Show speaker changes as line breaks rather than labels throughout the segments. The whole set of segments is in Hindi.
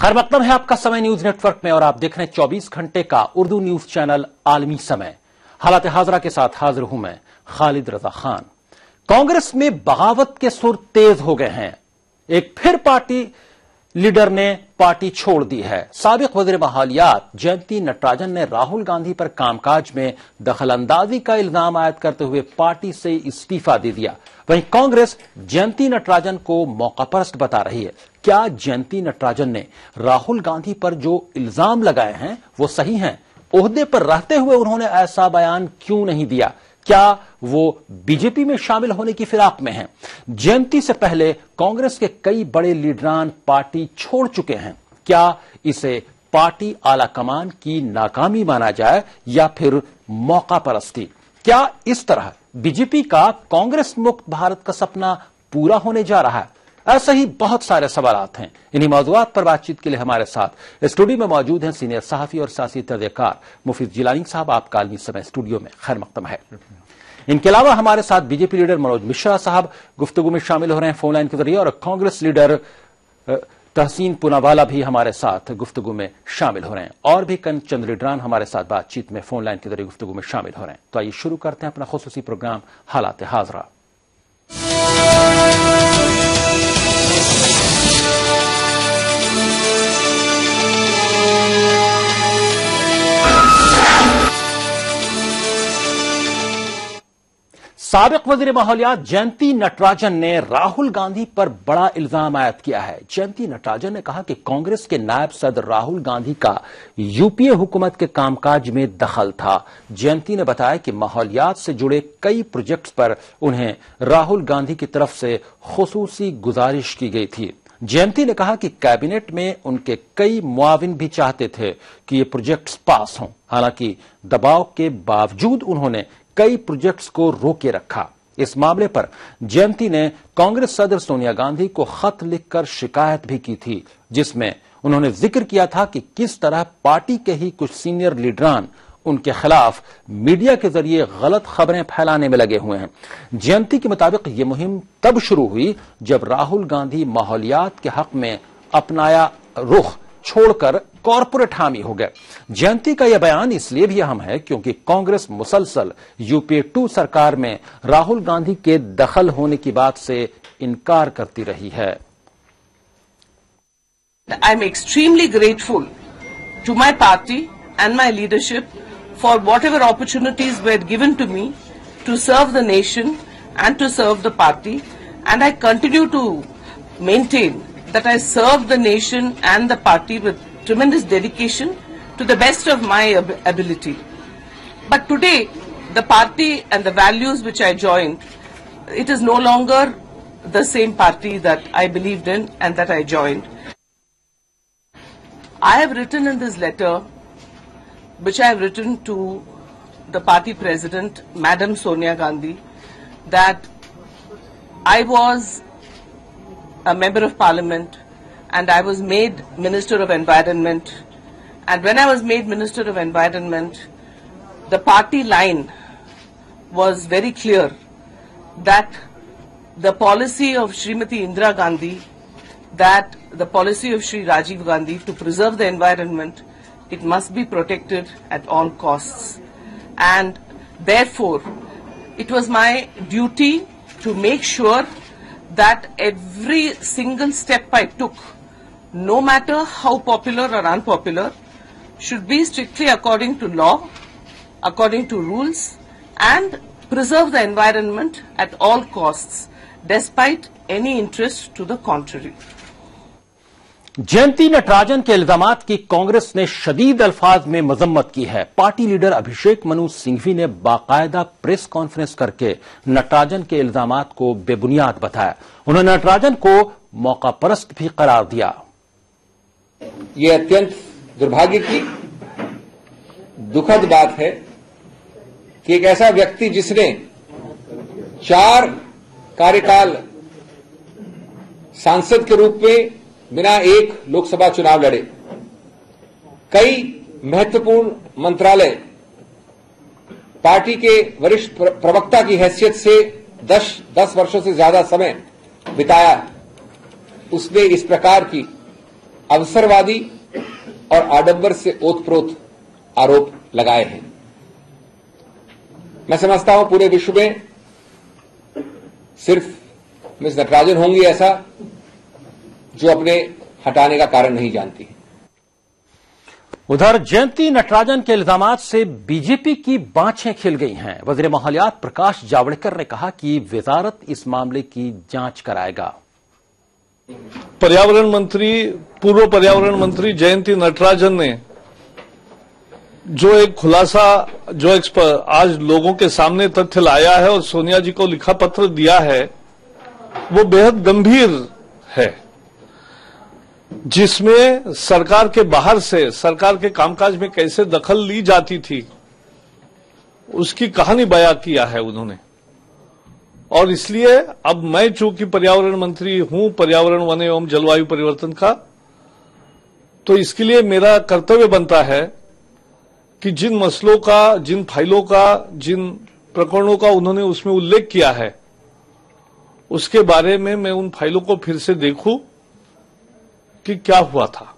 खैर मकदम है आपका समय न्यूज नेटवर्क में और आप देख रहे हैं 24 घंटे का उर्दू न्यूज चैनल आलमी समय। हालात हाजरा के साथ हाजिर हूं मैं खालिद रजा खान। कांग्रेस में बगावत के सुर तेज हो गए हैं। एक फिर पार्टी लीडर ने पार्टी छोड़ दी है। साबिक वजीर माहौलियात जयंती नटराजन ने राहुल गांधी पर कामकाज में दखलंदाजी का इल्जाम आयद करते हुए पार्टी से इस्तीफा दे दिया। वहीं कांग्रेस जयंती नटराजन को मौकापरस्त बता रही है। क्या जयंती नटराजन ने राहुल गांधी पर जो इल्जाम लगाए हैं वो सही हैं? ओहदे पर रहते हुए उन्होंने ऐसा बयान क्यों नहीं दिया? क्या वो बीजेपी में शामिल होने की फिराक में हैं? जयंती से पहले कांग्रेस के कई बड़े लीडरान पार्टी छोड़ चुके हैं। क्या इसे पार्टी आलाकमान की नाकामी माना जाए या फिर मौका परस्ती? क्या इस तरह बीजेपी का कांग्रेस मुक्त भारत का सपना पूरा होने जा रहा है? ऐसे ही बहुत सारे सवालात हैं। इन्हीं मौजूआत पर बातचीत के लिए हमारे साथ स्टूडियो में मौजूद हैं सीनियर सहाफी और सियासी तर्जकार मुफीद जिलानी साहब। आपका आलमी समय स्टूडियो में खैर मकदम है। इनके अलावा हमारे साथ बीजेपी लीडर मनोज मिश्रा साहब गुफ्तगू में शामिल हो रहे हैं फोन लाइन के जरिए, और कांग्रेस लीडर तहसीन पूनावाला भी हमारे साथ गुफ्तगू में शामिल हो रहे हैं, और भी चंद लीडरान हमारे साथ बातचीत में फोन लाइन के जरिए गुफ्तगू में शामिल हो रहे हैं। तो आइए शुरू करते हैं अपना खुसूसी प्रोग्राम हालात हाजरा। साबिक वजीर माहौलियात जयंती नटराजन ने राहुल गांधी पर बड़ा इल्जाम आयद किया है। जयंती नटराजन ने कहा कि कांग्रेस के नायब सदर राहुल गांधी का यूपीए हुकूमत के कामकाज में दखल था। जयंती ने बताया कि माहौलियात से जुड़े कई प्रोजेक्ट्स पर उन्हें राहुल गांधी की तरफ से खुसूसी गुजारिश की गई थी। जयंती ने कहा कि कैबिनेट में उनके कई मुआविन भी चाहते थे कि ये प्रोजेक्ट्स पास हों। हालांकि दबाव के बावजूद उन्होंने कई प्रोजेक्ट्स को रोके रखा। इस मामले पर जयंती ने कांग्रेस सदर सोनिया गांधी को खत लिखकर शिकायत भी की थी, जिसमें उन्होंने जिक्र किया था कि किस तरह पार्टी के ही कुछ सीनियर लीडरान उनके खिलाफ मीडिया के जरिए गलत खबरें फैलाने में लगे हुए हैं। जयंती के मुताबिक ये मुहिम तब शुरू हुई जब राहुल गांधी माहौलियात के हक में अपनाया रुख छोड़कर कॉरपोरेट हामी हो गए। जयंती का यह बयान इसलिए भी अहम है क्योंकि कांग्रेस मुसलसल यूपीए 2 सरकार में राहुल गांधी के दखल होने की बात से इनकार करती रही है।
I am extremely grateful to my party and my leadership for whatever opportunities were given to me to serve the nation and to serve the party, and I continue to maintain that I serve the nation and the party with tremendous dedication to the best of my ability. But today, the party and the values which I joined, it is no longer the same party that I believed in and that I joined. I have written in this letter, which I have written to the party president, Madam Sonia Gandhi, that I was a member of parliament and I was made Minister of Environment, and when I was made Minister of Environment, the party line was very clear that the policy of Srimati Indira Gandhi, that the policy of Shri Rajiv Gandhi to preserve the environment, it must be protected at all costs, and therefore it was my duty to make sure that every single step I took, no matter how popular or unpopular, should be strictly according to law, according to rules, and preserve the environment at all costs, despite any interest to the contrary.
Jayanthi Natarajan के इल्जामात की कांग्रेस ने शदीद अल्फाज में मजम्मत की है। पार्टी लीडर अभिषेक मनु सिंघवी ने बाकायदा प्रेस कॉन्फ्रेंस करके नटराजन के इल्जामात को बेबुनियाद बताया। उन्होंने नटराजन को मौकापरस्त भी करार दिया।
ये अत्यंत दुर्भाग्य की दुखद बात है कि एक ऐसा व्यक्ति जिसने 4 कार्यकाल सांसद के रूप में बिना एक लोकसभा चुनाव लड़े, कई महत्वपूर्ण मंत्रालय पार्टी के वरिष्ठ प्रवक्ता की हैसियत से 10 वर्षों से ज्यादा समय बिताया, उसने इस प्रकार की अवसरवादी और आडंबर से ओतप्रोत आरोप लगाए हैं। मैं समझता हूं पूरे विश्व में सिर्फ मिस नटराजन होंगी ऐसा जो अपने हटाने का कारण नहीं जानती।
उधर जयंती नटराजन के इल्जामात से बीजेपी की बाँछें खिल गई हैं। वजीर माहौलियात प्रकाश जावड़ेकर ने कहा कि वजारत इस मामले की जांच कराएगा।
पर्यावरण मंत्री, पूर्व पर्यावरण मंत्री जयंती नटराजन ने जो एक खुलासा, जो आज लोगों के सामने तथ्य लाया है और सोनिया जी को लिखा पत्र दिया है, वो बेहद गंभीर है, जिसमें सरकार के बाहर से सरकार के कामकाज में कैसे दखल ली जाती थी उसकी कहानी बयां किया है उन्होंने। और इसलिए अब मैं चूंकि पर्यावरण मंत्री हूं, पर्यावरण, वन एवं जलवायु परिवर्तन का, तो इसके लिए मेरा कर्तव्य बनता है कि जिन मसलों का, जिन फाइलों का, जिन प्रकरणों का उन्होंने उसमें उल्लेख किया है, उसके बारे में मैं उन फाइलों को फिर से देखूं कि क्या हुआ था।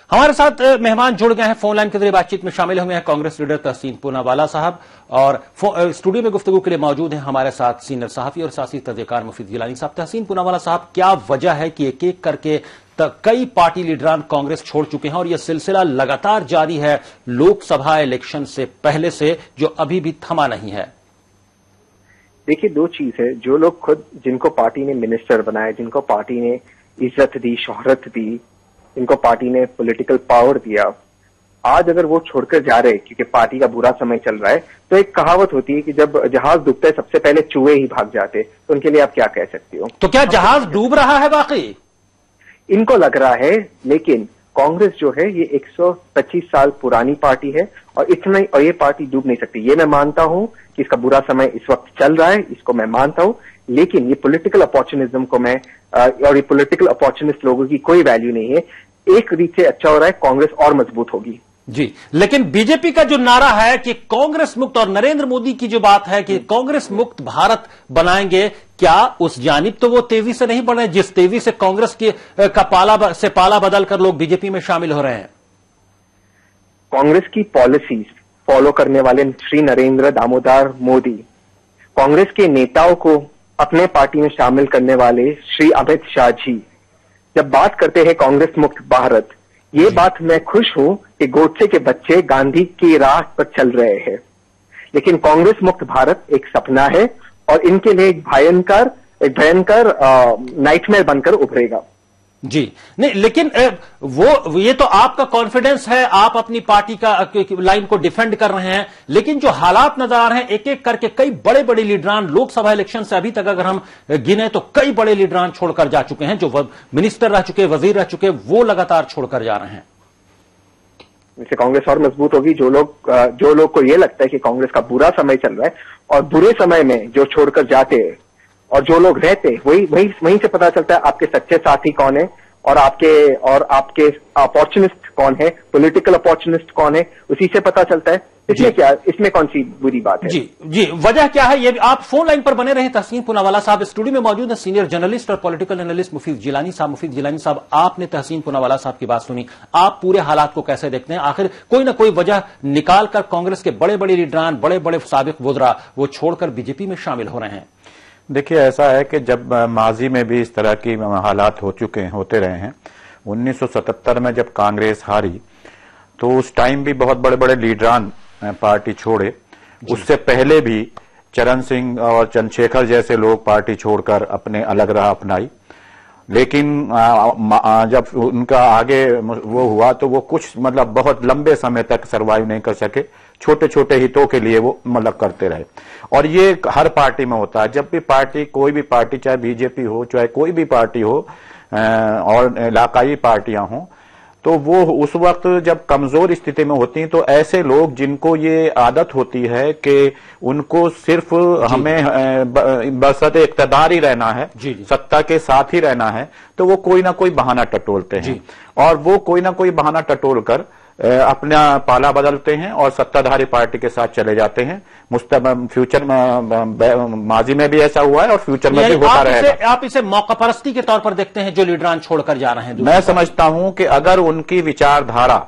हमारे साथ मेहमान जुड़ गए हैं, फोन लाइन के जरिए बातचीत में शामिल हुए हैं कांग्रेस लीडर तहसीन पूनावाला साहब, और स्टूडियो में गुफ्तगू के लिए मौजूद हैं हमारे साथ सीनियर सहाफी और सियासी तर्जुकार मुफीद जिलानी साहब। तहसीन पूनावाला साहब, क्या वजह है कि एक एक करके कई पार्टी लीडरान कांग्रेस छोड़ चुके हैं और यह सिलसिला लगातार जारी है लोकसभा इलेक्शन से पहले से, जो अभी भी थमा नहीं है?
देखिए, दो चीज है। जो लोग खुद, जिनको पार्टी ने मिनिस्टर बनाया, जिनको पार्टी ने इज्जत दी, शोहरत दी, जिनको पार्टी ने पॉलिटिकल पावर दिया, आज अगर वो छोड़कर जा रहे क्योंकि पार्टी का बुरा समय चल रहा है, तो एक कहावत होती है कि जब जहाज डूबता है सबसे पहले चूहे ही भाग जाते। तो उनके लिए आप क्या कह सकते हो?
तो क्या जहाज डूब रहा है वाकई?
इनको लग रहा है, लेकिन कांग्रेस जो है ये 125 साल पुरानी पार्टी है और इतना ही, और ये पार्टी डूब नहीं सकती। ये मैं मानता हूं कि इसका बुरा समय इस वक्त चल रहा है, इसको मैं मानता हूं, लेकिन ये पॉलिटिकल अपॉर्चुनिज्म को मैं और ये पॉलिटिकल अपॉर्चुनिस्ट लोगों की कोई वैल्यू नहीं है। एक रीत से अच्छा हो रहा है, कांग्रेस और मजबूत होगी।
जी, लेकिन बीजेपी का जो नारा है कि कांग्रेस मुक्त, और नरेंद्र मोदी की जो बात है कि कांग्रेस मुक्त भारत बनाएंगे, क्या उस जानिब तो वो तेजी से नहीं बढ़ रहे जिस तेजी से कांग्रेस की का पाला बदलकर लोग बीजेपी में शामिल हो रहे हैं?
कांग्रेस की पॉलिसीज फॉलो करने वाले श्री नरेंद्र दामोदर मोदी, कांग्रेस के नेताओं को अपने पार्टी में शामिल करने वाले श्री अमित शाह जी जब बात करते हैं कांग्रेस मुक्त भारत, ये बात मैं खुश हूं कि गोडसे के बच्चे गांधी की राह पर चल रहे हैं, लेकिन कांग्रेस मुक्त भारत एक सपना है और इनके लिए एक भयंकर नाइटमेयर बनकर उभरेगा।
जी नहीं, लेकिन वो ये तो आपका कॉन्फिडेंस है, आप अपनी पार्टी का लाइन को डिफेंड कर रहे हैं, लेकिन जो हालात नजर आ रहे हैं, एक एक करके कई बड़े बड़े लीडरान लोकसभा इलेक्शन से अभी तक अगर हम गिने तो कई बड़े लीडरान छोड़कर जा चुके हैं, जो मिनिस्टर रह चुके, वजीर रह चुके, वो लगातार छोड़कर जा रहे हैं।
इससे कांग्रेस और मजबूत होगी। जो लोग को ये लगता है कि कांग्रेस का बुरा समय चल रहा है और बुरे समय में जो छोड़कर जाते हैं और जो लोग रहते, वहीं से पता चलता है आपके सच्चे साथी कौन है और आपके अपॉर्चुनिस्ट कौन है, पॉलिटिकल अपॉर्चुनिस्ट कौन है, उसी से पता चलता है। इसमें कौन सी बुरी बात है?
जी, वजह क्या है? ये आप फोन लाइन पर बने रहे। तहसीन पूनावाला साहब स्टूडियो में मौजूद है, सीनियर जर्नलिस्ट और पॉलिटिकल एनालिस्ट मुफीद जिलानी साहब। मुफीद जिलानी साहब, आपने तहसीन पूनावाला साहब की बात सुनी, आप पूरे हालात को कैसे देखते हैं? आखिर कोई ना कोई वजह निकालकर कांग्रेस के बड़े बड़े लीडरान, बड़े बड़े साबिक वुज़रा वो छोड़कर बीजेपी में शामिल हो रहे हैं।
देखिए, ऐसा है कि जब माजी में भी इस तरह की हालात होते रहे हैं। 1977 में जब कांग्रेस हारी तो उस टाइम भी बहुत बड़े बड़े लीडरान पार्टी छोड़े। उससे पहले भी चरण सिंह और चंद्रशेखर जैसे लोग पार्टी छोड़कर अपने अलग राह अपनाई, लेकिन जब उनका आगे वो हुआ तो वो कुछ बहुत लंबे समय तक सरवाइव नहीं कर सके। छोटे छोटे हितों के लिए वो करते रहे, और ये हर पार्टी में होता है। जब भी पार्टी, कोई भी पार्टी, चाहे बीजेपी हो, चाहे कोई भी पार्टी हो और इलाकाई पार्टियां हों, तो वो उस वक्त जब कमजोर स्थिति में होती हैं तो ऐसे लोग जिनको ये आदत होती है कि उनको सिर्फ हमें बसत इक़्तिदार ही रहना है, सत्ता के साथ ही रहना है, तो वो कोई ना कोई बहाना टटोलते हैं, और वो कोई ना कोई बहाना टटोल कर अपना पाला बदलते हैं और सत्ताधारी पार्टी के साथ चले जाते हैं। फ्यूचर में माजी में भी ऐसा हुआ है और फ्यूचर में भी होता रहेगा।
आप इसे मौकापरस्ती के तौर पर देखते हैं जो लीडरान छोड़कर जा रहे हैं?
मैं समझता हूं कि अगर उनकी विचारधारा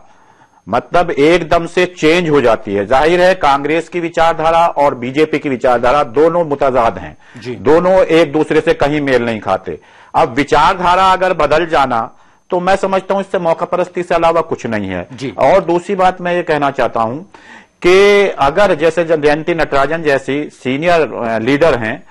मतलब एकदम से चेंज हो जाती है, जाहिर है कांग्रेस की विचारधारा और बीजेपी की विचारधारा दोनों मुतजाद हैं, दोनों एक दूसरे से कहीं मेल नहीं खाते। अब विचारधारा अगर बदल जाना तो मैं समझता हूं इससे मौकापरस्ती से अलावा कुछ नहीं है। और दूसरी बात मैं ये कहना चाहता हूं कि अगर जैसे जयंती नटराजन जैसी सीनियर लीडर हैं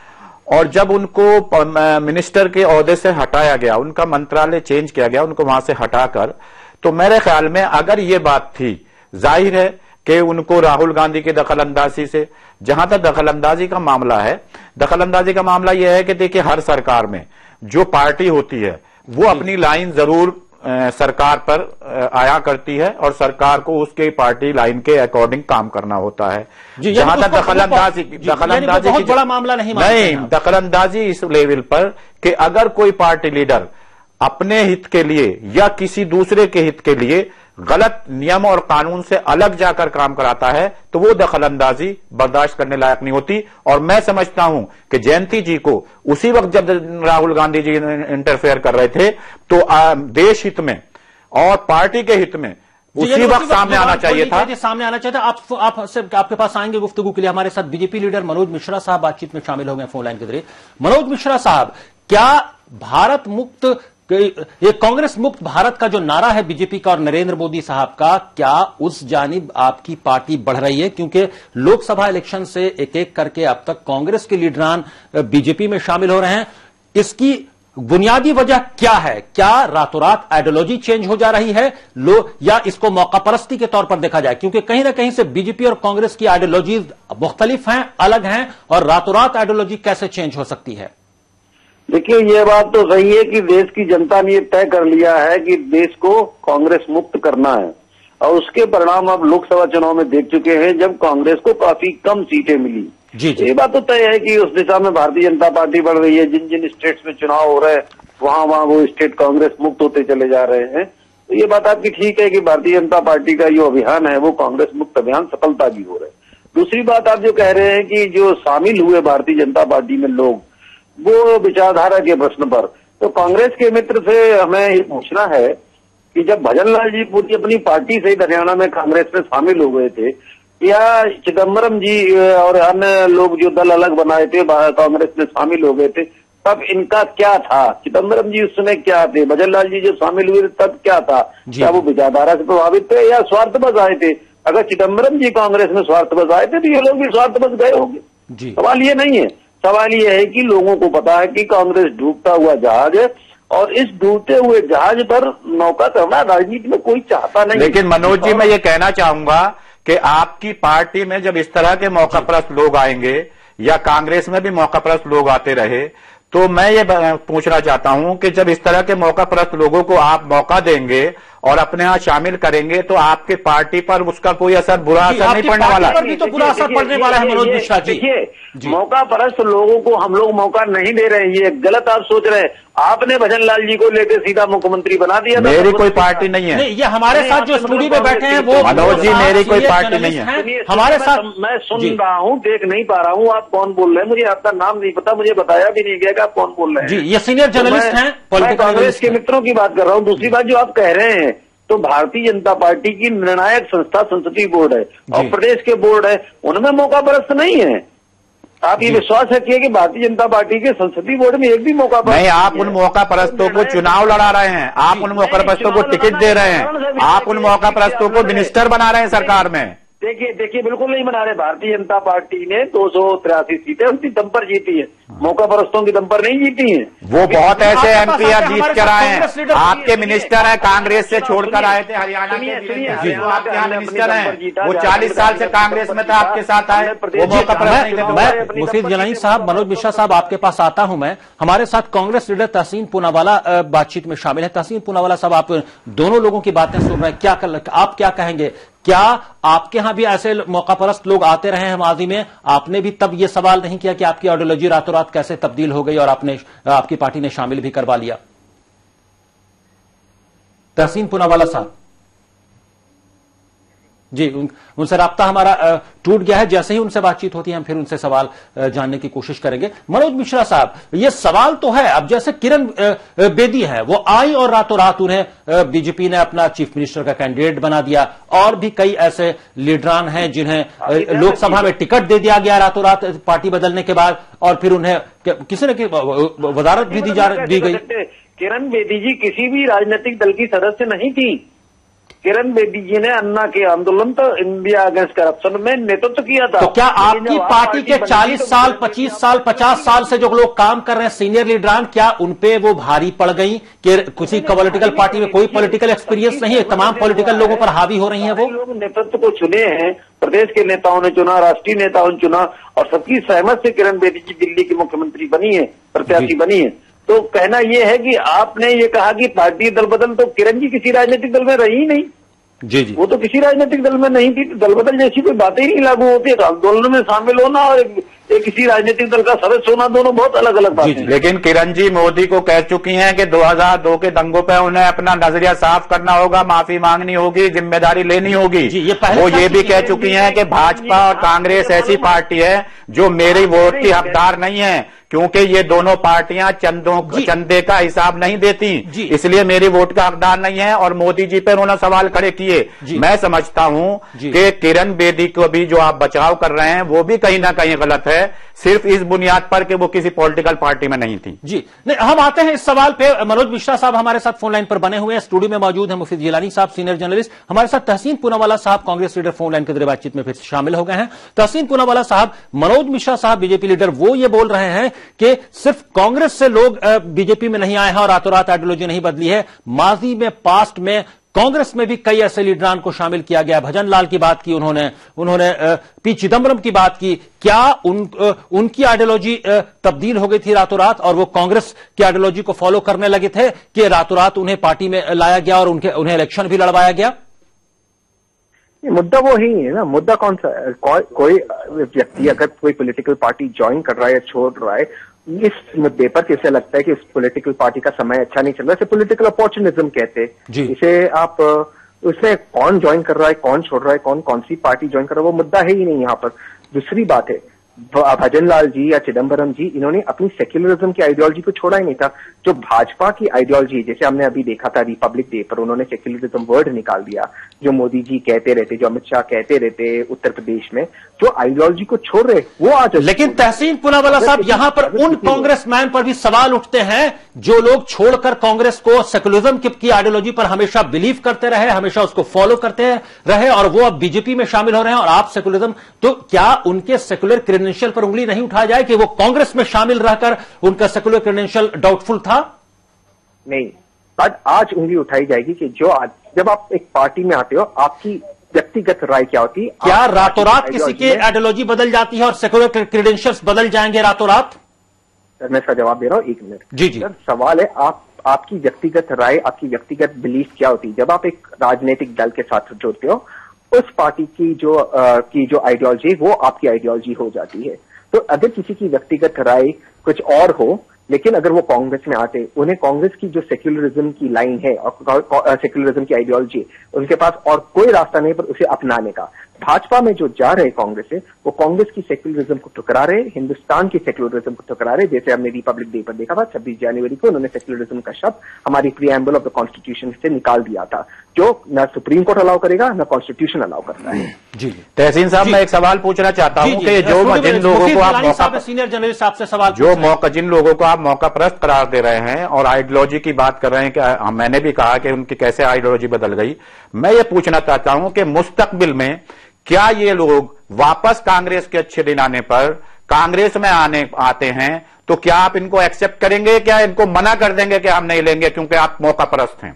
और जब उनको मिनिस्टर के ओहदे से हटाया गया, उनका मंत्रालय चेंज किया गया, उनको वहां से हटाकर, तो मेरे ख्याल में अगर ये बात थी, जाहिर है कि उनको राहुल गांधी की दखलंदाजी से, जहां तक दखलंदाजी का मामला है, दखलंदाजी का मामला यह है कि देखिए हर सरकार में जो पार्टी होती है वो अपनी लाइन जरूर सरकार पर आया करती है और सरकार को उसके पार्टी लाइन के अकॉर्डिंग काम करना होता है। जहां तक दखलंदाजी
बहुत बड़ा मामला नहीं,
दखलंदाजी इस लेवल पर कि अगर कोई पार्टी लीडर अपने हित के लिए या किसी दूसरे के हित के लिए गलत नियम और कानून से अलग जाकर काम कराता है तो वो दखलंदाजी बर्दाश्त करने लायक नहीं होती। और मैं समझता हूं कि जयंती जी को उसी वक्त जब राहुल गांधी जी इंटरफेयर कर रहे थे तो देश हित में और पार्टी के हित में उसी वक्त सामने आना चाहिए था।
सामने आना चाहिए था। आपके पास आएंगे गुफ्तगू के लिए। हमारे साथ बीजेपी लीडर मनोज मिश्रा साहब बातचीत में शामिल हो गए फोन लाइन के जरिए। मनोज मिश्रा साहब, क्या भारत मुक्त, ये कांग्रेस मुक्त भारत का जो नारा है बीजेपी का और नरेंद्र मोदी साहब का, क्या उस जानिब आपकी पार्टी बढ़ रही है? क्योंकि लोकसभा इलेक्शन से एक एक करके अब तक कांग्रेस के लीडरान बीजेपी में शामिल हो रहे हैं। इसकी बुनियादी वजह क्या है? क्या रातों रात आइडियोलॉजी चेंज हो जा रही है या इसको मौकापरस्ती के तौर पर देखा जाए? क्योंकि कहीं ना कहीं से बीजेपी और कांग्रेस की आइडियोलॉजी मुख्तलिफ हैं, अलग हैं, और रातों रात आइडियोलॉजी कैसे चेंज हो सकती है?
देखिए, ये बात तो सही है कि देश की जनता ने तय कर लिया है कि देश को कांग्रेस मुक्त करना है और उसके परिणाम अब लोकसभा चुनाव में देख चुके हैं जब कांग्रेस को काफी कम सीटें मिली। ये बात तो तय है कि उस दिशा में भारतीय जनता पार्टी बढ़ रही है। जिन जिन स्टेट्स में चुनाव हो रहे हैं वहां वो स्टेट कांग्रेस मुक्त होते चले जा रहे हैं। तो ये बात आपकी ठीक है कि भारतीय जनता पार्टी का जो अभियान है वो कांग्रेस मुक्त अभियान सफलता भी हो रहा है। दूसरी बात आप जो कह रहे हैं कि जो शामिल हुए भारतीय जनता पार्टी में लोग, वो विचारधारा के प्रश्न पर, तो कांग्रेस के मित्र से हमें ये पूछना है कि जब भजन लाल जी पूरी अपनी पार्टी से हरियाणा में कांग्रेस में शामिल हो गए थे, या चिदम्बरम जी और अन्य लोग जो दल अलग बनाए थे कांग्रेस में शामिल हो गए थे, तब इनका क्या था? चिदम्बरम जी उस समय क्या थे? भजन लाल जी जो शामिल हुए तब क्या था? क्या वो विचारधारा से प्रभावित थे या स्वार्थवश आए थे? अगर चिदम्बरम जी कांग्रेस में स्वार्थवश आए थे तो ये लोग भी स्वार्थवश गए होंगे। सवाल ये नहीं है। सवाल यह है कि लोगों को पता है कि कांग्रेस डूबता हुआ जहाज है और इस डूबते हुए जहाज पर नौका करना राजनीति में कोई चाहता नहीं।
लेकिन मनोज जी, मैं ये कहना चाहूंगा कि आपकी पार्टी में जब इस तरह के मौकापरस्त लोग आएंगे या कांग्रेस में भी मौकापरस्त लोग आते रहे, तो मैं ये पूछना चाहता हूं कि जब इस तरह के मौकापरस्त लोगों को आप मौका देंगे और अपने यहां शामिल करेंगे तो आपके पार्टी पर उसका कोई असर, बुरा असर नहीं पड़ने वाला है।
तो बुरा असर पड़ने वाला है मनोज मिश्रा जी।
देखिए, मौकापरस्त लोगों को हम लोग मौका नहीं दे रहे हैं, ये गलत आप सोच रहे हैं। आपने भजन लाल जी को लेकर सीधा मुख्यमंत्री बना दिया।
मेरी कोई पार्टी नहीं है।
ये हमारे साथ जो स्टूडियो में बैठे हैं वो
मनोज जी, मेरी कोई पार्टी नहीं है
हमारे साथ। मैं सुन रहा हूँ, देख नहीं पा रहा हूँ आप कौन बोल रहे हैं। मुझे आपका नाम नहीं पता, मुझे बताया भी नहीं गया कि आप कौन बोल रहे हैं।
जी, ये सीनियर जर्नलिस्ट हैं,
मैं कांग्रेस के मित्रों की बात कर रहा हूँ। दूसरी बात जो आप कह रहे हैं, तो भारतीय जनता पार्टी की निर्णायक संस्था संसदीय बोर्ड है और प्रदेश के बोर्ड है, उनमें मौकापरस्त नहीं है। आप ये विश्वास रखिए कि भारतीय जनता पार्टी के संसदीय बोर्ड में एक भी मौकापरस्त
नहीं। आप उन मौकापरस्तों को चुनाव लड़ा रहे हैं, आप उन मौकापरस्तों को टिकट दे रहे हैं, आप उन मौकापरस्तों को मिनिस्टर बना रहे हैं सरकार में।
देखिए बिल्कुल नहीं बना रहे। भारतीय जनता पार्टी ने 283 सीटें उनकी दम पर जीती है, मौकापरस्तों की दम पर नहीं जीती हैं।
वो बहुत ऐसे एमपी जीत कर आए हैं। आपके मिनिस्टर है कांग्रेस से छोड़कर आए थे हरियाणा के, आपके यहाँ मिनिस्टर हैं, वो 40 साल से कांग्रेस में था, आपके साथ आए, वो मौकापरस्त।
मुफीद जलानी साहब, मनोज मिश्रा साहब, आपके पास आता हूं मैं। हमारे साथ कांग्रेस लीडर तहसीन पूनावाला बातचीत में शामिल है। तहसीन पूनावाला साहब, आप दोनों लोगों की बातें सुन रहे हैं, आप क्या कहेंगे? क्या आपके यहां भी ऐसे मौकापरस्त लोग आते रहे हैं माजी में? आपने भी तब ये सवाल नहीं किया कि आपकी आइडियोलॉजी रातों रात कैसे तब्दील हो गई और आपकी पार्टी ने शामिल भी करवा लिया? तहसीन पूनावाला साहब। जी, उनसे राब्ता हमारा टूट गया है। जैसे ही उनसे बातचीत होती है हम फिर उनसे सवाल जानने की कोशिश करेंगे। मनोज मिश्रा साहब, ये सवाल तो है, अब जैसे किरण बेदी है वो आई और रातों रात उन्हें बीजेपी ने अपना चीफ मिनिस्टर का कैंडिडेट बना दिया, और भी कई ऐसे लीडरान हैं जिन्हें लोकसभा में टिकट दे दिया गया रातों रात पार्टी बदलने के बाद, और फिर उन्हें किसी न वजारत भी दी गई।
किरण बेदी जी किसी भी राजनीतिक दल की सदस्य नहीं थी। किरण बेदी जी ने अन्ना के आंदोलन तो इंडिया अगेंस्ट करप्शन में नेतृत्व किया था।
तो क्या आपकी पार्टी के 40 साल 25 साल 50 साल से जो लोग काम कर रहे हैं सीनियर लीडरान, क्या उनपे वो भारी पड़ गई कि किसी पॉलिटिकल पार्टी में कोई पॉलिटिकल एक्सपीरियंस नहीं है, तमाम पॉलिटिकल लोगों पर हावी हो रही है? वो
लोग नेतृत्व को चुने हैं, प्रदेश के नेताओं ने चुना, राष्ट्रीय नेताओं ने चुना, और सबकी सहमत से किरण बेदी जी दिल्ली की मुख्यमंत्री बनी है, प्रत्याशी बनी है। तो कहना यह है कि आपने ये कहा कि पार्टी दल बदल, तो किरण जी किसी राजनीतिक दल में रही ही नहीं।
जी जी,
वो तो किसी राजनीतिक दल में नहीं थी, दल बदल जैसी कोई बातें ही नहीं लागू होती है। आंदोलन में शामिल होना और एक किसी राजनीतिक दल का सदस्य होना, दोनों बहुत अलग अलग बातें हैं।
लेकिन किरण जी मोदी को कह चुकी हैं कि 2002 के दंगों पर उन्हें अपना नजरिया साफ करना होगा, माफी मांगनी होगी, जिम्मेदारी लेनी होगी। वो ये भी कह चुकी हैं कि भाजपा और कांग्रेस ऐसी पार्टी है जो मेरी वोट की हकदार नहीं है, क्योंकि ये दोनों पार्टियां चंदे का हिसाब नहीं देती, इसलिए मेरी वोट का हकदार नहीं है। और मोदी जी पे उन्होंने सवाल खड़े किए। मैं समझता हूं कि किरण बेदी को भी जो आप बचाव कर रहे हैं वो भी कहीं ना कहीं गलत है, सिर्फ इस बुनियाद पर कि वो किसी पॉलिटिकल पार्टी में नहीं थी।
जी नहीं, हम आते हैं इस सवाल पे। मनोज मिश्रा साहब हमारे साथ फोन लाइन पर बने हुए हैं, स्टूडियो में मौजूद हैं मुफीद जिलानी साहब, सीनियर जर्नलिस्ट। हमारे साथ तहसीन पूनावाला साहब, कांग्रेस लीडर, फोन लाइन के जरिए बातचीत में फिर शामिल हो गए हैं। तहसीन पूनावाला साहब, मनोज मिश्रा साहब बीजेपी लीडर वो ये बोल रहे हैं कि सिर्फ कांग्रेस से लोग बीजेपी में नहीं आए हैं और रातों रात आइडियोलॉजी नहीं बदली है, माजी में पास्ट में कांग्रेस में भी कई ऐसे लीडरान को शामिल किया गया। भजन लाल की बात की उन्होंने पी चिदम्बरम की बात की। क्या उनकी आइडियोलॉजी तब्दील हो गई थी रातों रात और वो कांग्रेस की आइडियोलॉजी को फॉलो करने लगे थे कि रातों रात उन्हें पार्टी में लाया गया और उन्हें इलेक्शन भी लड़वाया गया?
मुद्दा वो ही है ना, मुद्दा कौन सा है? कोई व्यक्ति अगर कोई पॉलिटिकल पार्टी ज्वाइन कर रहा है या छोड़ रहा है, इस मुद्दे पर किसे लगता है कि इस पॉलिटिकल पार्टी का समय अच्छा नहीं चल रहा है, इसे पॉलिटिकल अपॉर्चुनिज्म कहते हैं। इसे आप उसमें कौन ज्वाइन कर रहा है, कौन छोड़ रहा है, कौन सी पार्टी ज्वाइन कर रहा है, वो मुद्दा है ही नहीं यहाँ पर। दूसरी बात है, भजन लाल जी या चिदम्बरम जी, इन्होंने अपनी सेक्युलरिज्म की आइडियोलॉजी को छोड़ा ही नहीं था। जो भाजपा की आइडियोलॉजी, जैसे हमने अभी देखा था रिपब्लिक डे पर, उन्होंने सेक्युलरिज्म वर्ड निकाल दिया, जो मोदी जी कहते रहते, जो अमित शाह कहते रहते उत्तर प्रदेश में, जो आइडियोलॉजी को छोड़ रहे वो आज।
लेकिन तहसीन पूनावाला साहब, यहां पर उन कांग्रेसमैन पर भी सवाल उठते हैं जो लोग छोड़कर कांग्रेस को सेक्युलरिज्म की आइडियोलॉजी पर हमेशा बिलीव करते रहे, हमेशा उसको फॉलो करते रहे, और वो अब बीजेपी में शामिल हो रहे हैं और आप सेक्युलरिज्म। तो क्या उनके सेक्युलर क्रेडेंशियल पर उंगली नहीं उठाया जाए कि वो कांग्रेस में शामिल रहकर उनका सेक्युलर क्रेडेंशियल डाउटफुल था?
नहीं, बट आज उंगली उठाई जाएगी कि जब आप एक पार्टी में आते हो, आपकी व्यक्तिगत राय क्या होती है?
क्या रातों रात किसी की आइडियोलॉजी बदल जाती है और सेक्युलर क्रेडेंशियल्स बदल जाएंगे रातों रात?
सर मैं इसका जवाब दे रहा हूं, 1 मिनट।
जी जी
सर, सवाल है आपकी व्यक्तिगत राय, आपकी व्यक्तिगत बिलीफ क्या होती है? जब आप एक राजनीतिक दल के साथ जुड़ते हो, उस पार्टी की जो आइडियोलॉजी वो आपकी आइडियोलॉजी हो जाती है। तो अगर किसी की व्यक्तिगत राय कुछ और हो, लेकिन अगर वो कांग्रेस में आते, उन्हें कांग्रेस की जो सेक्युलरिज्म की लाइन है और सेक्युलरिज्म की आइडियोलॉजी, उनके पास और कोई रास्ता नहीं पर उसे अपनाने का। भाजपा में जो जा रहे कांग्रेस है, वो कांग्रेस की सेक्युलरिज्म को ठुकरा रहे, हिंदुस्तान की सेक्युलरिज्म को ठुकरा रहे। जैसे हमने रिपब्लिक डे पर देखा था 26 जनवरी को, उन्होंने सेक्युलरिज्म का शब्द हमारी प्रीएम्बल ऑफ द कॉन्स्टिट्यूशन से निकाल दिया था, जो न सुप्रीम कोर्ट अलाउ करेगा न कॉन्स्टिट्यूशन अलाउ करता है।
जी
तहसीन साहब, मैं एक सवाल पूछना चाहता हूं कि जिन लोगों को आप
सीनियर जर्नलिस्ट आपसे सवाल
जिन लोगों को आप मौका परस्त करार दे रहे हैं और आइडियोलॉजी की बात कर रहे हैं कि मैंने भी कहा कि उनकी कैसे आइडियोलॉजी बदल गई, मैं ये पूछना चाहता हूं कि मुस्तकबिल में क्या ये लोग वापस कांग्रेस के अच्छे दिन आने पर कांग्रेस में आते हैं तो क्या आप इनको एक्सेप्ट करेंगे, क्या इनको मना कर देंगे कि हम नहीं लेंगे क्योंकि आप मौका परस्त हैं?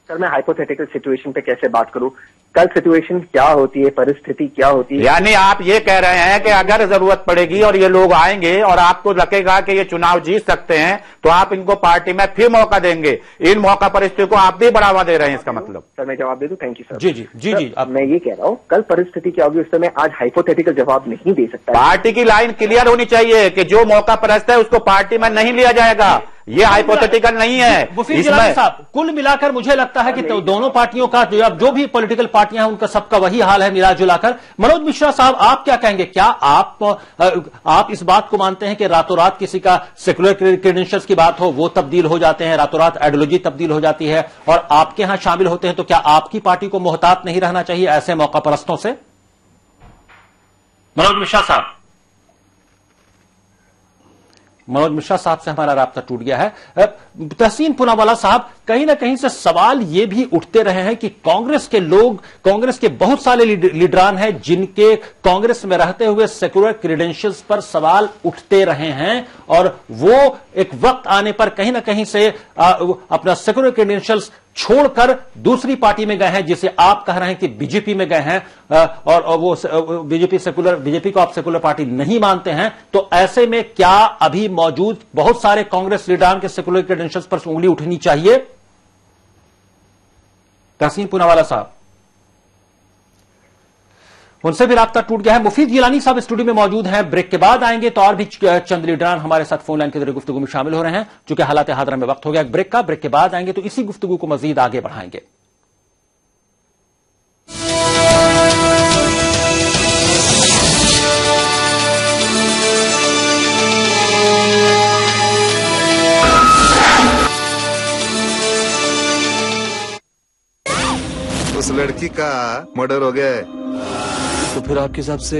सर मैं हाइपोथेटिकल सिचुएशन पे कैसे बात करूं? कल सिचुएशन क्या होती है, परिस्थिति क्या होती है?
यानी आप ये कह रहे हैं कि अगर जरूरत पड़ेगी और ये लोग आएंगे और आपको लगेगा कि ये चुनाव जीत सकते हैं तो आप इनको पार्टी में फिर मौका देंगे। इन मौका परिस्थिति को आप भी बढ़ावा दे रहे हैं, इसका मतलब?
सर मैं जवाब दे दूं? Thank you sir.
जी जी जी जी,
अब मैं ये कह रहा हूँ, कल परिस्थिति क्या होगी उससे मैं आज हाइपोथेटिकल जवाब नहीं दे सकता।
पार्टी की लाइन क्लियर होनी चाहिए कि जो मौका परस्त है उसको पार्टी में नहीं लिया जाएगा। ये हाइपोथेटिकल नहीं है।
मुफीद जिलानी साहब, कुल मिलाकर मुझे लगता है कि तो दोनों पार्टियों का जो भी पॉलिटिकल पार्टियां हैं उनका सबका वही हाल है मिला जुलाकर। मनोज मिश्रा साहब, आप क्या कहेंगे? क्या आप इस बात को मानते हैं कि रातों रात किसी का सेकुलर क्रेडेंशियल्स की बात हो वो तब्दील हो जाते हैं, रातों रात आइडियोलॉजी तब्दील हो जाती है और आपके यहां शामिल होते हैं, तो क्या आपकी पार्टी को मोहतात नहीं रहना चाहिए ऐसे मौका परस्तों से? मनोज मिश्रा साहब, मनोज मिश्रा साहब से हमारा राब्ता टूट गया है। तहसीन पूनावाला साहब, कहीं ना कहीं से सवाल ये भी उठते रहे हैं कि कांग्रेस के लोग, कांग्रेस के बहुत सारे लीडरान हैं जिनके कांग्रेस में रहते हुए सेकुलर क्रेडेंशियल्स पर सवाल उठते रहे हैं और वो एक वक्त आने पर कहीं ना कहीं से अपना सेकुलर क्रेडेंशियल्स छोड़कर दूसरी पार्टी में गए हैं, जिसे आप कह रहे हैं कि बीजेपी में गए हैं और वो बीजेपी को आप सेकुलर पार्टी नहीं मानते हैं। तो ऐसे में क्या अभी मौजूद बहुत सारे कांग्रेस लीडरान के सेकुलर क्रेडेंशियल्स पर उंगली उठनी चाहिए? तहसीन पूनावाला साहब, उनसे भी राब्ता टूट गया है। मुफीद जिलानी साहब स्टूडियो में मौजूद हैं, ब्रेक के बाद आएंगे तो और भी चंद लीडरान हमारे साथ फोन लाइन के जरिए गुफ्तगू में शामिल हो रहे हैं। चूंकि हालात हादरा में वक्त हो गया ब्रेक का, ब्रेक के बाद आएंगे तो इसी गुफ्तगू को मजीद आगे बढ़ाएंगे।
उस लड़की का मर्डर हो गया है।
तो फिर आपके हिसाब से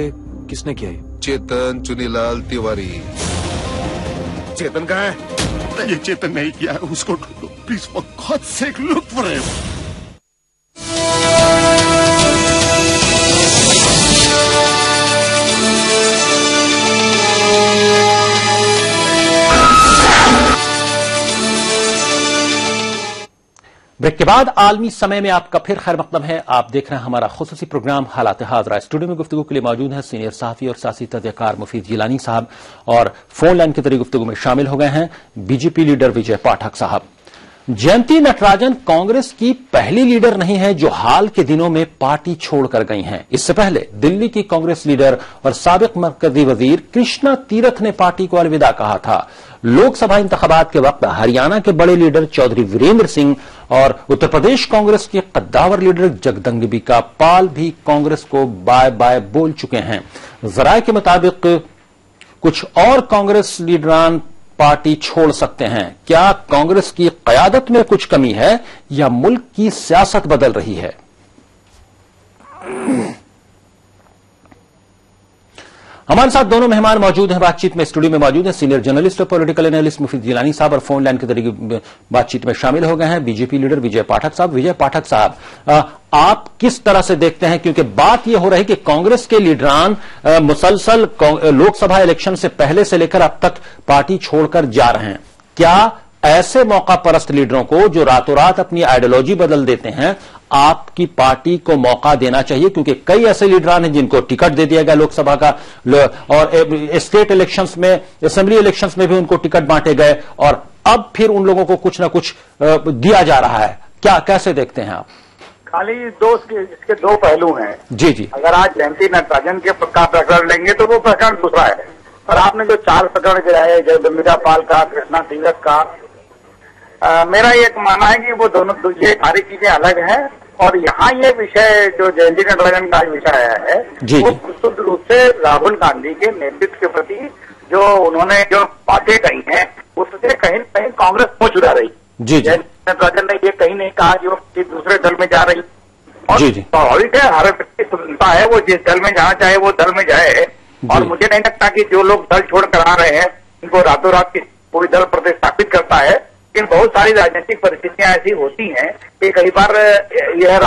किसने किया है?
चेतन चुनीलाल तिवारी। चेतन कहाँ है?
ये चेतन नहीं किया है, उसको ढूंढो please, for God sake look for him.
Break के बाद आलमी समय में आपका फिर खैर मकदम है। आप देख रहे हैं हमारा खुसूसी प्रोग्राम हालात हाज़रा। स्टूडियो में गुफ्तगू के लिए मौजूद हैं सीनियर सहाफी और सियासी तजज़ियाकार मुफीद जिलानी साहब और फोन लाइन के जरिए गुफ्तगू में शामिल हो गए हैं बीजेपी लीडर विजय पाठक साहब। जयंती नटराजन कांग्रेस की पहली लीडर नहीं है जो हाल के दिनों में पार्टी छोड़कर गई हैं। इससे पहले दिल्ली की कांग्रेस लीडर और साबिक मरकजी वजीर कृष्णा तीरथ ने पार्टी को अलविदा कहा था। लोकसभा इंतखाबात के वक्त हरियाणा के बड़े लीडर चौधरी वीरेंद्र सिंह और उत्तर प्रदेश कांग्रेस के कद्दावर लीडर जगदम्बिका पाल भी कांग्रेस को बाय बाय बोल चुके हैं। जराये के मुताबिक कुछ और कांग्रेस लीडरान पार्टी छोड़ सकते हैं। क्या कांग्रेस की कयादत में कुछ कमी है या मुल्क की सियासत बदल रही है? हमारे साथ दोनों मेहमान मौजूद हैं। बातचीत में स्टूडियो में मौजूद हैं सीनियर जर्नलिस्ट और पॉलिटिकल एनालिस्ट मुफीद जिलानी साहब और फोन लाइन के जरिए बातचीत में शामिल हो गए हैं बीजेपी लीडर विजय पाठक साहब। विजय पाठक साहब, आप किस तरह से देखते हैं, क्योंकि बात यह हो रही है कि कांग्रेस के लीडरान मुसलसल लोकसभा इलेक्शन से पहले से लेकर अब तक पार्टी छोड़कर जा रहे हैं। क्या ऐसे मौका परस्त लीडरों को जो रातों रात अपनी आइडियोलॉजी बदल देते हैं आपकी पार्टी को मौका देना चाहिए? क्योंकि कई ऐसे लीडरान हैं जिनको टिकट दे दिया गया लोकसभा का और स्टेट इलेक्शंस में, असेंबली इलेक्शंस में भी उनको टिकट बांटे गए और अब फिर उन लोगों को कुछ ना कुछ दिया जा रहा है। क्या कैसे देखते हैं आप?
खाली इसके दो पहलू हैं।
जी जी,
अगर आज जयंती नटराजन के प्रकरण लेंगे तो वो प्रकरण दूसरा है, और आपने जो 4 प्रकरण गिराए जगदम्बिका पाल का, कृष्णा तीरथ का, मेरा ये मानना है कि वो दोनों ये सारी चीजें अलग हैं और यहाँ ये विषय जो जयंती नटराजन का विषय आया है वो विशुद्ध रूप से राहुल गांधी के नेतृत्व के प्रति जो उन्होंने जो बातें कही हैं उससे कहीं न कहीं कांग्रेस पहुंच उड़ा रही। जयंती नटराजन ने ये कहीं नहीं कहा कि वो किसी दूसरे दल में जा रही, और स्वाभाविक है, हर व्यक्ति सुनता है वो जिस दल में जाना चाहे वो दल में जाए। और मुझे नहीं लगता कि जो लोग दल छोड़कर आ रहे हैं उनको रातों रात कोई दल प्रतिस्थापित करता है, लेकिन बहुत सारी राजनीतिक परिस्थितियां ऐसी होती हैं कि कई बार यह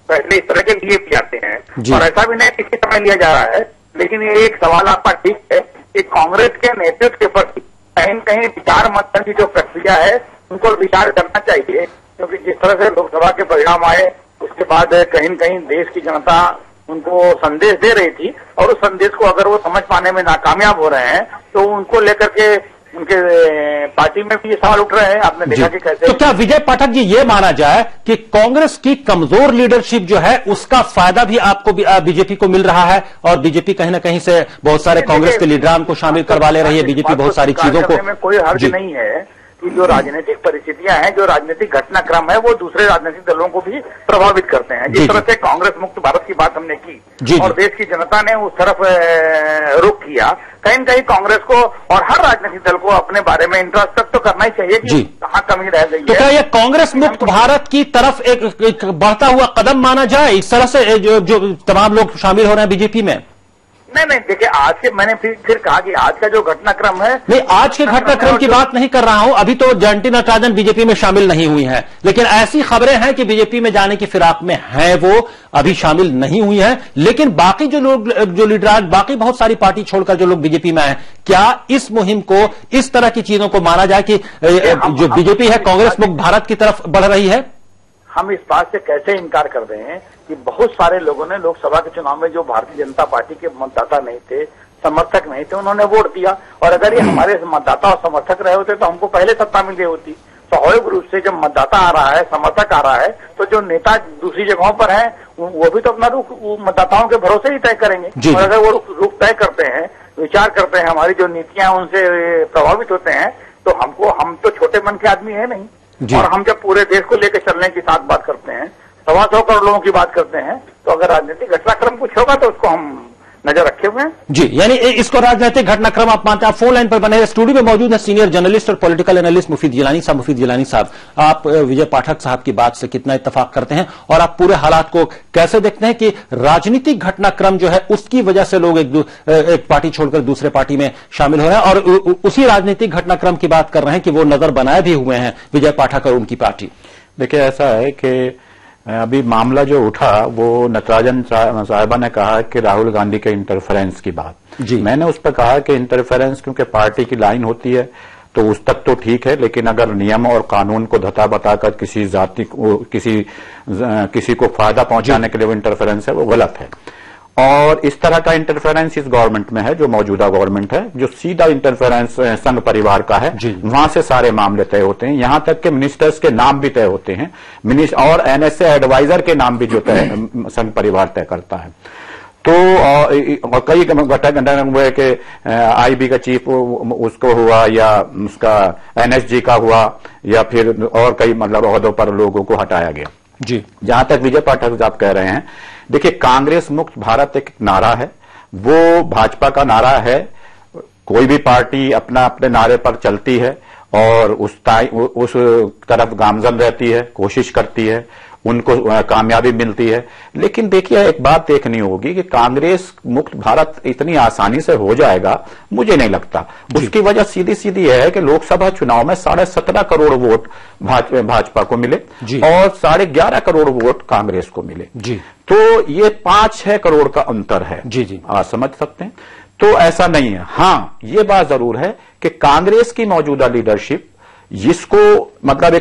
फैसले इस तरह के लिए भी आते हैं और ऐसा भी नहीं किसी समय लिया जा रहा है। लेकिन ये एक सवाल आपका ठीक है कि कांग्रेस के नेतृत्व के प्रति कहीं न कहीं विचार मंथन की जो प्रक्रिया है उनको विचार करना चाहिए, क्योंकि जिस तरह से लोकसभा के परिणाम आए उसके बाद कहीं न कहीं देश की जनता उनको संदेश दे रही थी और उस संदेश को अगर वो समझ पाने में नाकामयाब हो रहे हैं तो उनको लेकर के उनके पार्टी में भी ये सवाल उठ रहे हैं। आपने देखा कि कैसे। तो
क्या विजय पाठक जी ये माना जाए कि कांग्रेस की कमजोर लीडरशिप जो है उसका फायदा भी आपको बीजेपी को मिल रहा है और बीजेपी कहीं ना कहीं से बहुत सारे कांग्रेस के लीडरान को शामिल करवा ले रही है, बीजेपी बहुत सारी चीजों को
में कोई हर्ज नहीं है, कि जो राजनीतिक परिस्थितियां हैं, जो राजनीतिक घटनाक्रम है, वो दूसरे राजनीतिक दलों को भी प्रभावित करते हैं। जिस तरह से कांग्रेस मुक्त भारत की बात हमने की और देश की जनता ने उस तरफ रुख किया, कहीं न कहीं कांग्रेस को और हर राजनीतिक दल को अपने बारे में इंट्रोस्पेक्ट तो करना ही चाहिए कि कहाँ कमी रह गई है।
तो क्या ये कांग्रेस मुक्त भारत की तरफ एक बढ़ता हुआ कदम माना जाए इस तरह से जो तमाम लोग शामिल हो रहे हैं बीजेपी में?
नहीं, देखिए आज के मैंने फिर कहा कि आज का जो घटनाक्रम है,
नहीं, आज के घटनाक्रम की बात नहीं कर रहा हूं। अभी तो जयंती नटराजन बीजेपी में शामिल नहीं हुई हैं, लेकिन ऐसी खबरें हैं कि बीजेपी में जाने की फिराक में हैं, वो अभी शामिल नहीं हुई हैं। लेकिन बाकी जो लोग, जो लीडर, बाकी बहुत सारी पार्टी छोड़कर जो लोग बीजेपी में हैं, क्या इस मुहिम को, इस तरह की चीजों को माना जाए कि जो बीजेपी है कांग्रेस मुक्त भारत की तरफ बढ़ रही है?
हम इस बात से कैसे इनकार कर रहे हैं कि बहुत सारे लोगों ने लोकसभा के चुनाव में जो भारतीय जनता पार्टी के मतदाता नहीं थे, समर्थक नहीं थे, उन्होंने वोट दिया। और अगर ये हमारे मतदाता और समर्थक रहे होते तो हमको पहले सत्ता मिल गई होती। स्वाभाविक रूप से जब मतदाता आ रहा है, समर्थक आ रहा है, तो जो नेता दूसरी जगहों पर हैं वो भी तो अपना रुख मतदाताओं के भरोसे ही तय करेंगे। और अगर वो रुख तय करते हैं, विचार करते हैं, हमारी जो नीतियां उनसे प्रभावित होते हैं, तो हम तो छोटे मन के आदमी है नहीं। और हम जब पूरे देश को लेकर चलने की साथ बात करते हैं, 125 करोड़ लोगों की बात करते हैं, तो अगर राजनीतिक घटनाक्रम कुछ होगा तो उसको हम नजर रखे हुए हैं।
जी, यानी इसको राजनीतिक घटनाक्रम आप मानते हैं। आप फोन लाइन पर बने हैं, स्टूडियो में मौजूद है सीनियर जर्नलिस्ट और पॉलिटिकल एनालिस्ट मुफीद जिलानी साहब। मुफीद जिलानी साहब, आप विजय पाठक साहब की बात से कितना इत्तेफाक करते हैं और आप पूरे हालात को कैसे देखते हैं कि राजनीतिक घटनाक्रम जो है उसकी वजह से लोग एक पार्टी छोड़कर दूसरे पार्टी में शामिल हो रहे हैं, और उसी राजनीतिक घटनाक्रम की बात कर रहे हैं कि वो नजर बनाए भी हुए हैं विजय पाठक और उनकी पार्टी?
देखिए, ऐसा है कि अभी मामला जो उठा वो नटराजन साहिबा ने कहा कि राहुल गांधी के इंटरफेरेंस की बात। मैंने उस पर कहा कि इंटरफेरेंस क्योंकि पार्टी की लाइन होती है तो उस तक तो ठीक है, लेकिन अगर नियम और कानून को धता बताकर किसी जाति को, किसी को फायदा पहुंचाने के लिए वो इंटरफेरेंस है, वो गलत है। और इस तरह का इंटरफेरेंस इस गवर्नमेंट में है, जो मौजूदा गवर्नमेंट है, जो सीधा इंटरफेरेंस संघ परिवार का है, वहां से सारे मामले तय होते हैं। यहां तक कि मिनिस्टर्स के नाम भी तय होते हैं, और एनएसए एडवाइजर के नाम भी जो तय संघ परिवार तय करता है। तो कई घटक हुए कि आईबी का चीफ उसको हुआ, या उसका एनएसजी का हुआ, या फिर और कई मतलब ओहदों पर लोगों को हटाया गया।
जी,
जहां तक विजय पाठक साहब कह रहे हैं, देखिए कांग्रेस मुक्त भारत एक नारा है, वो भाजपा का नारा है। कोई भी पार्टी अपने नारे पर चलती है और उस तरफ गामजन रहती है, कोशिश करती है, उनको कामयाबी मिलती है। लेकिन देखिए, एक बात देखनी होगी कि कांग्रेस मुक्त भारत इतनी आसानी से हो जाएगा, मुझे नहीं लगता। उसकी वजह सीधी सीधी है कि लोकसभा चुनाव में 17.5 करोड़ वोट भाजपा को मिले और 11.5 करोड़ वोट कांग्रेस को मिले। तो ये 5-6 करोड़ का अंतर है। आप समझ सकते हैं। तो ऐसा नहीं है। हाँ, ये बात जरूर है कि कांग्रेस की मौजूदा लीडरशिप, जिसको मतलब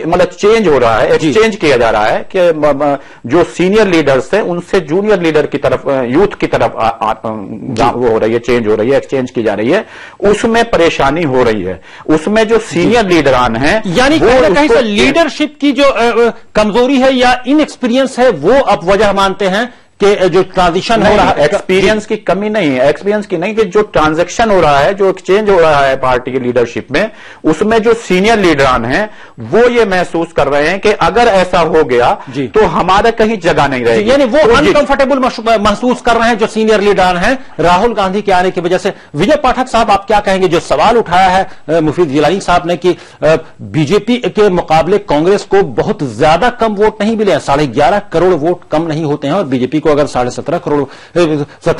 मतलब चेंज हो रहा है, एक्सचेंज किया जा रहा है कि जो सीनियर लीडर्स हैं उनसे जूनियर लीडर की तरफ, यूथ की तरफ वो हो रही है, चेंज हो रही है, एक्सचेंज की जा रही है। उसमें परेशानी हो रही है। उसमें जो सीनियर लीडरान हैं,
यानी कहीं से लीडरशिप की जो कमजोरी है या इनएक्सपीरियंस है, वो अब वजह मानते हैं कि जो ट्रांजिशन हो रहा है,
एक्सपीरियंस की कमी नहीं है, एक्सपीरियंस की नहीं, कि जो ट्रांजैक्शन हो रहा है, जो एक्सचेंज हो रहा है पार्टी की लीडरशिप में, उसमें जो सीनियर लीडरान हैं वो ये महसूस कर रहे हैं कि अगर ऐसा हो गया तो हमारे कहीं जगह नहीं रहेगी।
यानी वो अनकंफर्टेबल महसूस कर रहे हैं जो सीनियर लीडरान हैं राहुल गांधी के आने की वजह से। विजय पाठक साहब, आप क्या कहेंगे? जो सवाल उठाया है मुफीद जिलानी साहब ने कि बीजेपी के मुकाबले कांग्रेस को बहुत ज्यादा कम वोट नहीं मिले हैं, 11.5 करोड़ वोट कम नहीं होते हैं, और बीजेपी को अगर 17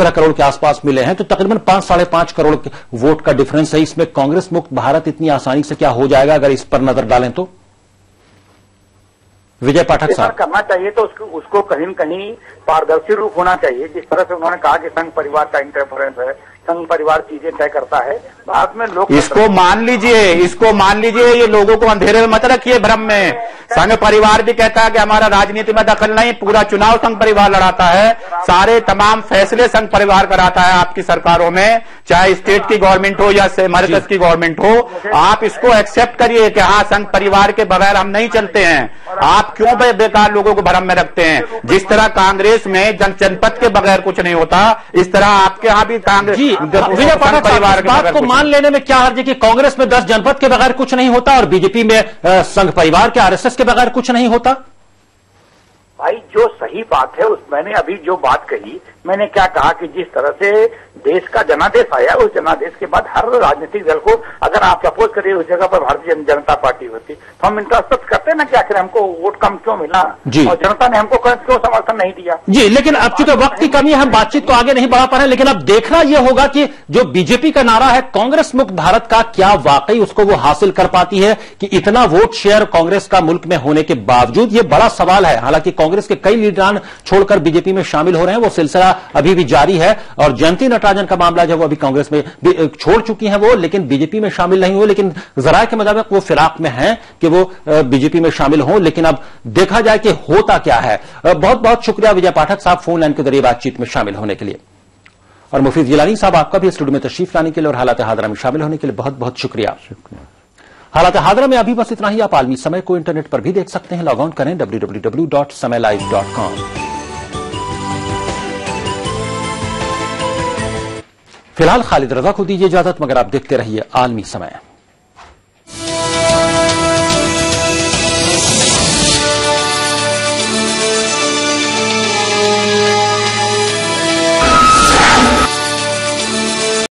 करोड़ के आसपास मिले हैं, तो तकरीबन 5-5.5 करोड़ वोट का डिफरेंस है। इसमें कांग्रेस मुक्त भारत इतनी आसानी से क्या हो जाएगा अगर इस पर नजर डालें तो? विजय पाठक साहब,
करना चाहिए तो उसको कहीं न कहीं पारदर्शी रूप होना चाहिए। जिस तरह से उन्होंने कहा कि संघ परिवार का इंटरफेरेंस है, संघ परिवार चीजें तय करता है, भारत में लोग
इसको मान लीजिए, ये लोगों को अंधेरे में मत रखिए, भ्रम में। संघ परिवार भी कहता है कि हमारा राजनीति में दखल नहीं, पूरा चुनाव संघ परिवार लड़ाता है, सारे तमाम फैसले संघ परिवार कराता है आपकी सरकारों में, चाहे स्टेट की गवर्नमेंट हो या मरकज की गवर्नमेंट हो। आप इसको एक्सेप्ट करिए कि हाँ, संघ परिवार के बगैर हम नहीं चलते हैं। आप क्यों बेकार लोगों को भ्रम में रखते हैं? जिस तरह कांग्रेस में जनपद के बगैर कुछ नहीं होता, इस तरह आपके यहां भी कांग्रेस
विजय पाठक साहब, इस बात को मान लेने में क्या हर्ज है कि कांग्रेस में 10 जनपद के बगैर कुछ नहीं होता और बीजेपी में संघ परिवार के आरएसएस के बगैर कुछ नहीं होता?
भाई जो सही बात है, उस मैंने अभी जो बात कही, मैंने क्या कहा कि जिस तरह से देश का जनादेश आया, उस जनादेश के बाद हर राजनीतिक दल को, अगर आप सपोज करिए उस जगह पर भारतीय जनता पार्टी होती तो हम इंटरेस्ट करते ना कि आखिर हमको वोट कम क्यों मिला और जनता ने हमको क्यों समर्थन नहीं दिया
जी। लेकिन अब चूंकि वक्त की कमी है, हम बातचीत को आगे नहीं बढ़ा पा रहे हैं, लेकिन अब देखना यह होगा कि जो बीजेपी का नारा है कांग्रेस मुक्त भारत का, क्या वाकई उसको वो हासिल कर पाती है कि इतना वोट शेयर कांग्रेस का मुल्क में होने के बावजूद? ये बड़ा सवाल है। हालांकि कांग्रेस के कई लीडरान छोड़कर बीजेपी में शामिल हो रहे हैं, वो सिलसिला अभी भी जारी है और जयंती नटराजन का मामला जो वो अभी कांग्रेस में छोड़ चुकी हैं वो, लेकिन बीजेपी में शामिल नहीं हुए। लेकिन जराये के मुताबिक वो फिराक में हैं कि वो बीजेपी में शामिल हों, लेकिन अब देखा जाए कि होता क्या है। बहुत बहुत शुक्रिया विजय पाठक साहब फोन लाइन के जरिए बातचीत में शामिल होने के लिए, और मुफीद गिलानी साहब आपका भी स्टूडियो में तशरीफ लाने के लिए और हालात हादरा में शामिल होने के लिए बहुत बहुत शुक्रिया। हालात हादरा में अभी बस इतना ही। आप आलमी समय को इंटरनेट पर भी देख सकते हैं, लॉग ऑन करें www.samaylive.com। फिलहाल खालिद रजा को दीजिए इजाजत, मगर आप देखते रहिए आलमी समय।